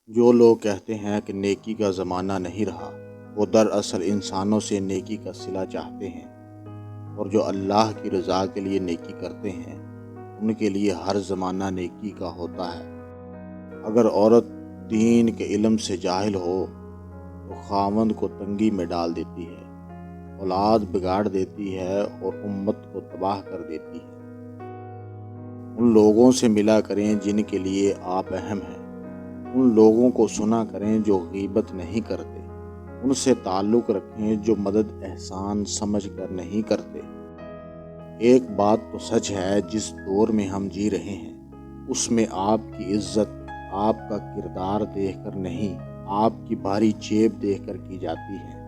جو لوگ کہتے ہیں کہ نیکی کا زمانہ نہیں رہا، وہ دراصل انسانوں سے نیکی کا صلہ چاہتے ہیں، اور جو اللہ کی رضا کے لیے نیکی کرتے ہیں ان کے لیے ہر زمانہ نیکی کا ہوتا ہے۔ اگر عورت دین کے علم سے جاہل ہو تو خاوند کو تنگی میں ڈال دیتی ہے، اولاد بگاڑ دیتی ہے اور امت کو تباہ کر دیتی ہے۔ ان لوگوں سے ملا کریں جن کے لیے آپ اہم ہیں، ان لوگوں کو سنا کریں جو غیبت نہیں کرتے، ان سے تعلق رکھیں جو مدد احسان سمجھ کر نہیں کرتے۔ ایک بات تو سچ ہے، جس دور میں ہم جی رہے ہیں اس میں آپ کی عزت آپ کا کردار دیکھ کر نہیں، آپ کی بھاری جیب دیکھ کر کی جاتی ہے۔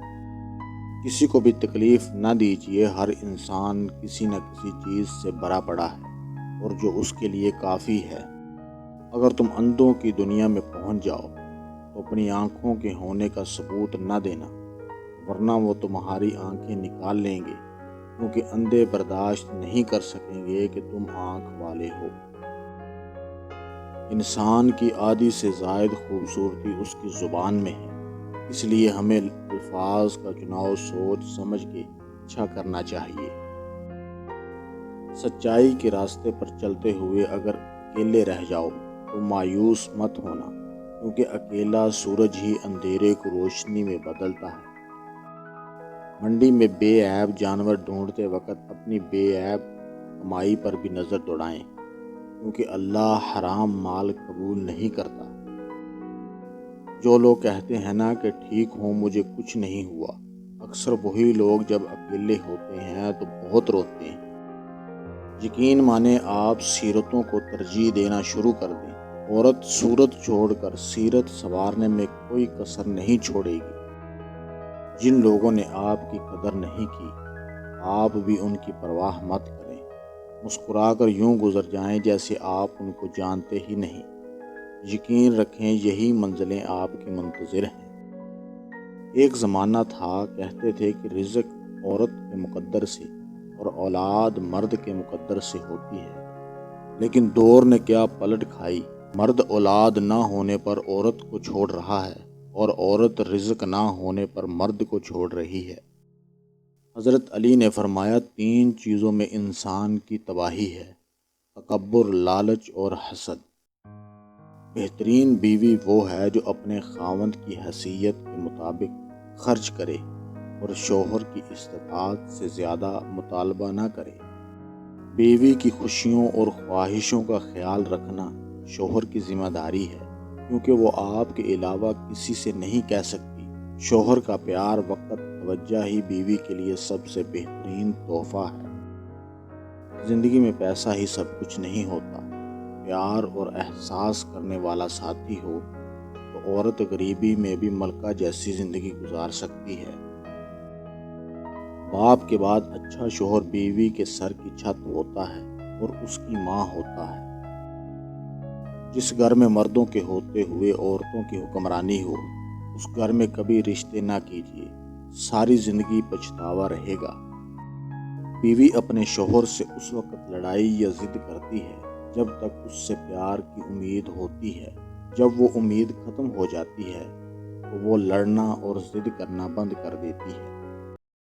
کسی کو بھی تکلیف نہ دیجیے، ہر انسان کسی نہ کسی چیز سے بھرا پڑا ہے اور جو اس کے لیے کافی ہے۔ اگر تم اندھوں کی دنیا میں پہنچ جاؤ تو اپنی آنکھوں کے ہونے کا ثبوت نہ دینا، ورنہ وہ تمہاری آنکھیں نکال لیں گے، کیونکہ اندھے برداشت نہیں کر سکیں گے کہ تم آنکھ والے ہو۔ انسان کی آدھی سے زائد خوبصورتی اس کی زبان میں ہے، اس لیے ہمیں الفاظ کا چناؤ سوچ سمجھ کے اچھا کرنا چاہیے۔ سچائی کے راستے پر چلتے ہوئے اگر اکیلے رہ جاؤ تو مایوس مت ہونا، کیونکہ اکیلا سورج ہی اندھیرے کو روشنی میں بدلتا ہے۔ منڈی میں بے عیب جانور ڈھونڈتے وقت اپنی بے عیب کمائی پر بھی نظر دوڑائیں، کیونکہ اللہ حرام مال قبول نہیں کرتا۔ جو لوگ کہتے ہیں نا کہ ٹھیک ہوں مجھے کچھ نہیں ہوا، اکثر وہی لوگ جب اکیلے ہوتے ہیں تو بہت روتے ہیں۔ یقین مانیں آپ سیرتوں کو ترجیح دینا شروع کر دیں، عورت صورت چھوڑ کر سیرت سنوارنے میں کوئی کسر نہیں چھوڑے گی۔ جن لوگوں نے آپ کی قدر نہیں کی، آپ بھی ان کی پرواہ مت کریں، مسکرا کر یوں گزر جائیں جیسے آپ ان کو جانتے ہی نہیں۔ یقین رکھیں یہی منزلیں آپ کی منتظر ہیں۔ ایک زمانہ تھا کہتے تھے کہ رزق عورت کے مقدر سے اور اولاد مرد کے مقدر سے ہوتی ہے، لیکن دور نے کیا پلٹ کھائی، مرد اولاد نہ ہونے پر عورت کو چھوڑ رہا ہے اور عورت رزق نہ ہونے پر مرد کو چھوڑ رہی ہے۔ حضرت علی نے فرمایا 3 چیزوں میں انسان کی تباہی ہے: تکبر، لالچ اور حسد۔ بہترین بیوی وہ ہے جو اپنے خاوند کی حیثیت کے مطابق خرچ کرے اور شوہر کی استطاعت سے زیادہ مطالبہ نہ کرے۔ بیوی کی خوشیوں اور خواہشوں کا خیال رکھنا شوہر کی ذمہ داری ہے، کیونکہ وہ آپ کے علاوہ کسی سے نہیں کہہ سکتی۔ شوہر کا پیار، وقت، توجہ ہی بیوی کے لیے سب سے بہترین تحفہ ہے۔ زندگی میں پیسہ ہی سب کچھ نہیں ہوتا، پیار اور احساس کرنے والا ساتھی ہو تو عورت غریبی میں بھی ملکہ جیسی زندگی گزار سکتی ہے۔ باپ کے بعد اچھا شوہر بیوی کے سر کی چھت ہوتا ہے اور اس کی ماں ہوتا ہے۔ جس گھر میں مردوں کے ہوتے ہوئے عورتوں کی حکمرانی ہو، اس گھر میں کبھی رشتے نہ کیجیے، ساری زندگی پچھتاوا رہے گا۔ بیوی اپنے شوہر سے اس وقت لڑائی یا ضد کرتی ہے جب تک اس سے پیار کی امید ہوتی ہے۔ جب وہ امید ختم ہو جاتی ہے تو وہ لڑنا اور ضد کرنا بند کر دیتی ہے۔